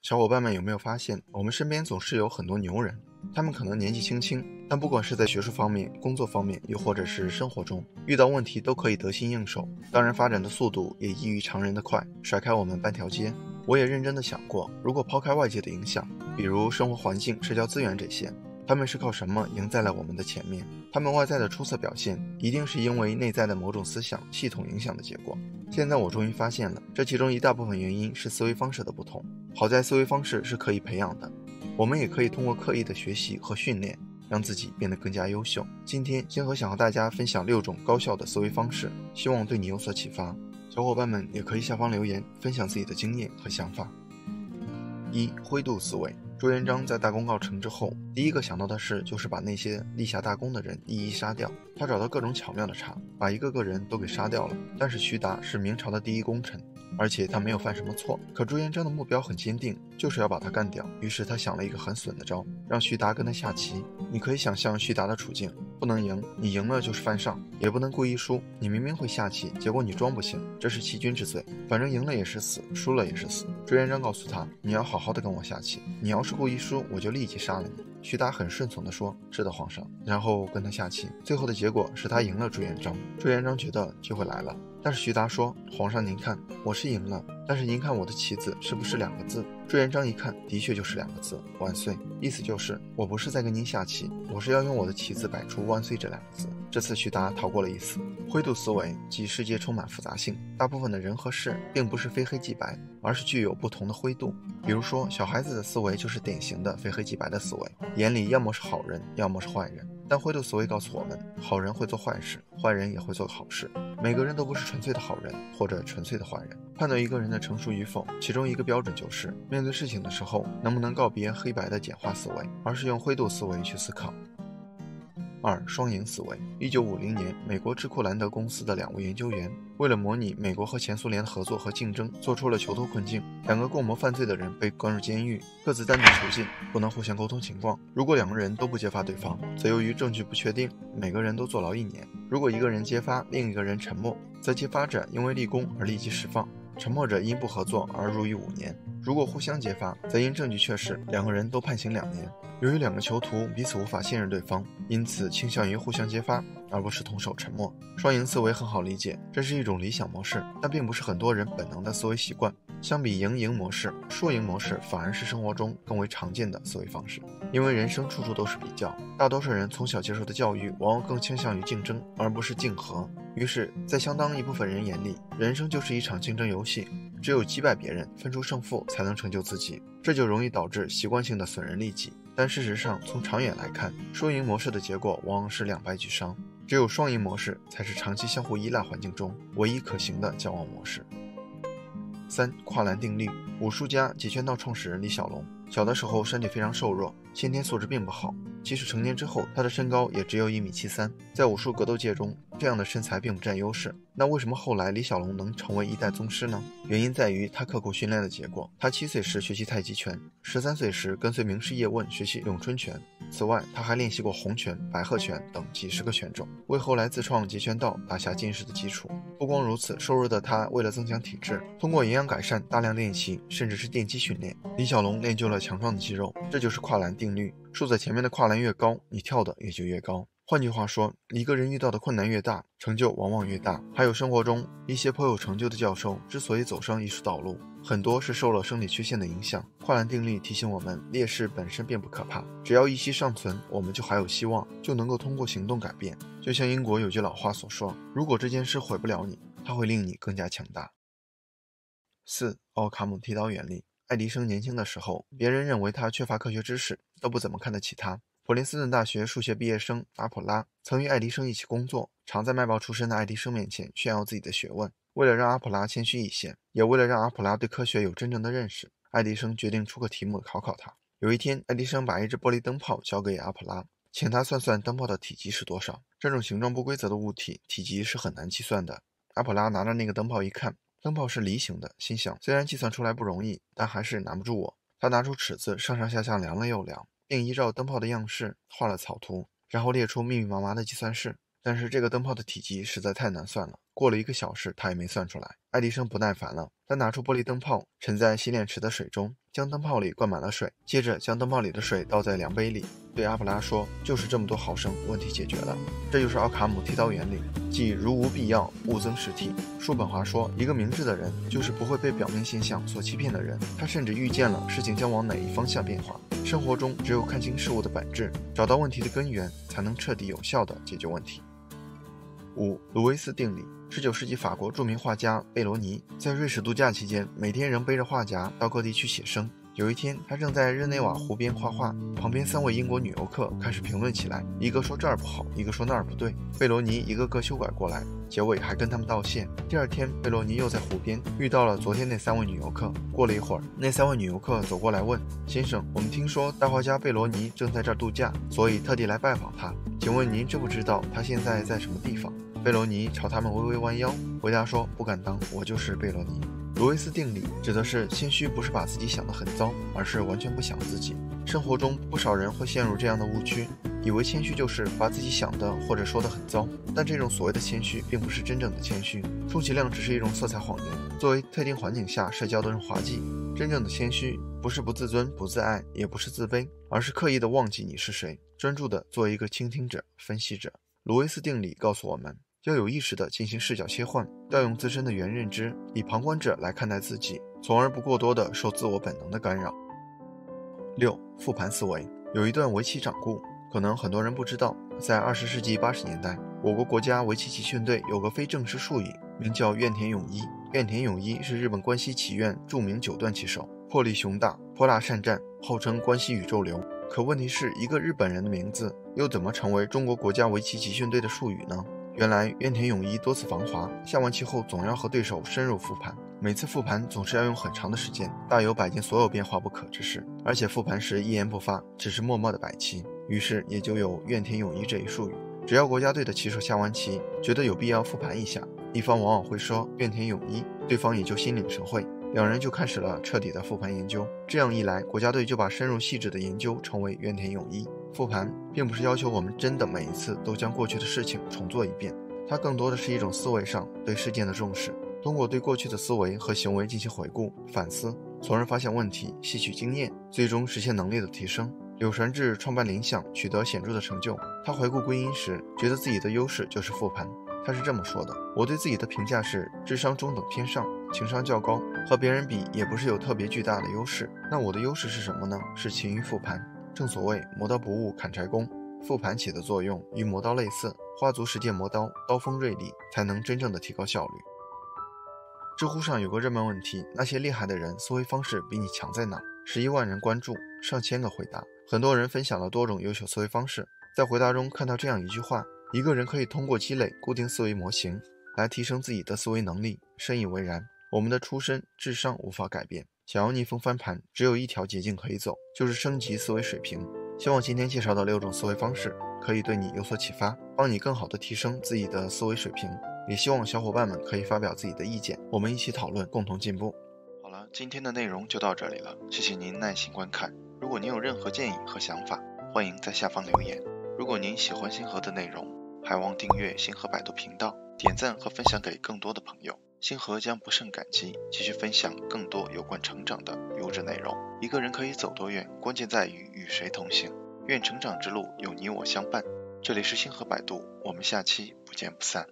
小伙伴们有没有发现，我们身边总是有很多牛人，他们可能年纪轻轻，但不管是在学术方面、工作方面，又或者是生活中，遇到问题都可以得心应手，当然发展的速度也异于常人的快，甩开我们半条街。我也认真的想过，如果抛开外界的影响，比如生活环境、社交资源这些，他们是靠什么赢在了我们的前面？他们外在的出色表现，一定是因为内在的某种思想系统影响的结果。现在我终于发现了，这其中一大部分原因是思维方式的不同。好在思维方式是可以培养的，我们也可以通过刻意的学习和训练，让自己变得更加优秀。今天想和大家分享6种高效的思维方式，希望对你有所启发。小伙伴们也可以下方留言，分享自己的经验和想法。1. 灰度思维。朱元璋在大功告成之后，第一个想到的事就是把那些立下大功的人一一杀掉。他找到各种巧妙的茬，把一个个人都给杀掉了。但是徐达是明朝的第一功臣，而且他没有犯什么错。可朱元璋的目标很坚定，就是要把他干掉。于是他想了一个很损的招，让徐达跟他下棋。你可以想象徐达的处境，不能赢，你赢了就是犯上；也不能故意输，你明明会下棋，结果你装不行，这是欺君之罪。反正赢了也是死，输了也是死。朱元璋告诉他，你要好好的跟我下棋，你要是故意输，我就立即杀了你。徐达很顺从地说，是的皇上，然后跟他下棋。最后的结果是他赢了朱元璋。朱元璋觉得机会来了，但是徐达说，皇上您看，我是赢了，但是您看我的棋子是不是2个字？朱元璋一看，的确就是2个字，万岁。意思就是我不是在跟您下棋，我是要用我的棋子摆出万岁这2个字。这次徐达逃过了一死。灰度思维即世界充满复杂性，大部分的人和事并不是非黑即白，而是具有不同的灰度。比如说小孩子的思维就是典型的非黑即白的思维，眼里要么是好人，要么是坏人。但灰度思维告诉我们，好人会做坏事，坏人也会做好事，每个人都不是纯粹的好人或者纯粹的坏人。判断一个人的成熟与否，其中一个标准就是面对事情的时候能不能告别黑白的简化思维，而是用灰度思维去思考。2. 双赢思维。1950年，美国智库兰德公司的2位研究员为了模拟美国和前苏联的合作和竞争，做出了囚徒困境。2个共谋犯罪的人被关入监狱，各自单独囚禁，不能互相沟通情况。如果2个人都不揭发对方，则由于证据不确定，每个人都坐牢1年。如果一个人揭发，另一个人沉默，则揭发者因为立功而立即释放，沉默者因不合作而入狱5年。如果互相揭发，则因证据确实，2个人都判刑2年。由于2个囚徒彼此无法信任对方，因此倾向于互相揭发，而不是同手沉默。双赢思维很好理解，这是一种理想模式，但并不是很多人本能的思维习惯。相比赢模式，输赢模式反而是生活中更为常见的思维方式。因为人生处处都是比较，大多数人从小接受的教育往往更倾向于竞争，而不是竞合。于是在相当一部分人眼里，人生就是一场竞争游戏，只有击败别人，分出胜负，才能成就自己，这就容易导致习惯性的损人利己。但事实上，从长远来看，输赢模式的结果往往是两败俱伤，只有双赢模式才是长期相互依赖环境中唯一可行的交往模式。3. 跨栏定律。武术家截拳道创始人李小龙，小的时候身体非常瘦弱，先天素质并不好，即使成年之后，他的身高也只有1.73米，在武术格斗界中，这样的身材并不占优势。那为什么后来李小龙能成为一代宗师呢？原因在于他刻苦训练的结果。他7岁时学习太极拳，13岁时跟随名师叶问学习咏春拳，此外他还练习过洪拳、白鹤拳等几十个拳种，为后来自创截拳道打下坚实的基础。不光如此，瘦弱的他为了增强体质，通过营养改善、大量练习，甚至是电击训练，李小龙练就了强壮的肌肉。这就是跨栏定律，竖在前面的跨栏越高，你跳的也就越高。换句话说，一个人遇到的困难越大，成就往往越大。还有生活中一些颇有成就的教授之所以走上艺术道路，很多是受了生理缺陷的影响。跨栏定律提醒我们，劣势本身并不可怕，只要一息尚存，我们就还有希望，就能够通过行动改变。就像英国有句老话所说，如果这件事毁不了你，它会令你更加强大。4. 奥卡姆剃刀原理。爱迪生年轻的时候，别人认为他缺乏科学知识，都不怎么看得起他。普林斯顿大学数学毕业生阿普拉曾与爱迪生一起工作，常在卖报出身的爱迪生面前炫耀自己的学问。为了让阿普拉谦虚一些，也为了让阿普拉对科学有真正的认识，爱迪生决定出个题目考考他。有一天，爱迪生把一只玻璃灯泡交给阿普拉，请他算算灯泡的体积是多少。这种形状不规则的物体，体积是很难计算的。阿普拉拿着那个灯泡一看，灯泡是梨形的，心想虽然计算出来不容易，但还是难不住我。他拿出尺子上上下下量了又量，并依照灯泡的样式画了草图，然后列出密密麻麻的计算式。但是这个灯泡的体积实在太难算了，过了1个小时他也没算出来。爱迪生不耐烦了，他拿出玻璃灯泡，沉在洗脸池的水中，将灯泡里灌满了水，接着将灯泡里的水倒在量杯里，对阿布拉说，就是这么多毫升，问题解决了。这就是奥卡姆剃刀原理，即如无必要，勿增实体。叔本华说，一个明智的人就是不会被表面现象所欺骗的人，他甚至预见了事情将往哪一方向变化。生活中只有看清事物的本质，找到问题的根源，才能彻底有效地解决问题。5. 卢维斯定理。19世纪法国著名画家贝罗尼在瑞士度假期间，每天仍背着画夹到各地去写生。有一天，他正在日内瓦湖边画画，旁边3位英国女游客开始评论起来，一个说这儿不好，一个说那儿不对。贝罗尼一个个修改过来，结尾还跟他们道谢。第二天，贝罗尼又在湖边遇到了昨天那3位女游客。过了一会儿，那3位女游客走过来问：“先生，我们听说大画家贝罗尼正在这儿度假，所以特地来拜访他。请问您知不知道他现在在什么地方？”贝罗尼朝他们微微弯腰，回答说：“不敢当，我就是贝罗尼。”卢维斯定理指的是谦虚不是把自己想得很糟，而是完全不想自己。生活中不少人会陷入这样的误区，以为谦虚就是把自己想的或者说的很糟，但这种所谓的谦虚并不是真正的谦虚，充其量只是一种色彩谎言，作为特定环境下社交的润滑剂。真正的谦虚不是不自尊不自爱，也不是自卑，而是刻意的忘记你是谁，专注的做一个倾听者分析者。卢维斯定理告诉我们，要有意识地进行视角切换，调用自身的原认知，以旁观者来看待自己，从而不过多地受自我本能的干扰。6. 复盘思维。有一段围棋掌故，可能很多人不知道，在20世纪80年代，我国国家围棋集训队有个非正式术语，名叫院田永一。院田永一是日本关西棋院著名9段棋手，魄力雄大，泼辣善战，号称关西宇宙流。可问题是，一个日本人的名字又怎么成为中国国家围棋集训队的术语呢？原来院田永一多次防华，下完棋后总要和对手深入复盘，每次复盘总是要用很长的时间，大有摆进所有变化不可之势，而且复盘时一言不发，只是默默的摆棋，于是也就有院田永一这一术语。只要国家队的棋手下完棋，觉得有必要复盘一下，一方往往会说院田永一，对方也就心领神会，两人就开始了彻底的复盘研究。这样一来，国家队就把深入细致的研究称为院田永一。复盘并不是要求我们真的每一次都将过去的事情重做一遍，它更多的是一种思维上对事件的重视，通过对过去的思维和行为进行回顾反思，从而发现问题，吸取经验，最终实现能力的提升。柳传志创办联想，取得显著的成就，他回顾归因时，觉得自己的优势就是复盘。他是这么说的：我对自己的评价是智商中等偏上，情商较高，和别人比也不是有特别巨大的优势。那我的优势是什么呢？是勤于复盘。正所谓磨刀不误砍柴工，复盘起的作用与磨刀类似，花足实践磨刀，刀锋锐利，才能真正的提高效率。知乎上有个热门问题，那些厉害的人思维方式比你强在哪？11万人关注，上千个回答，很多人分享了多种优秀思维方式。在回答中看到这样一句话：一个人可以通过积累固定思维模型来提升自己的思维能力，深以为然。我们的出身智商无法改变，想要逆风翻盘，只有一条捷径可以走，就是升级思维水平。希望今天介绍的6种思维方式可以对你有所启发，帮你更好地提升自己的思维水平。也希望小伙伴们可以发表自己的意见，我们一起讨论，共同进步。好了，今天的内容就到这里了，谢谢您耐心观看。如果您有任何建议和想法，欢迎在下方留言。如果您喜欢星河的内容，还望订阅星河百度频道，点赞和分享给更多的朋友。星河将不胜感激，继续分享更多有关成长的优质内容。一个人可以走多远，关键在于与谁同行。愿成长之路有你我相伴。这里是星河百度，我们下期不见不散。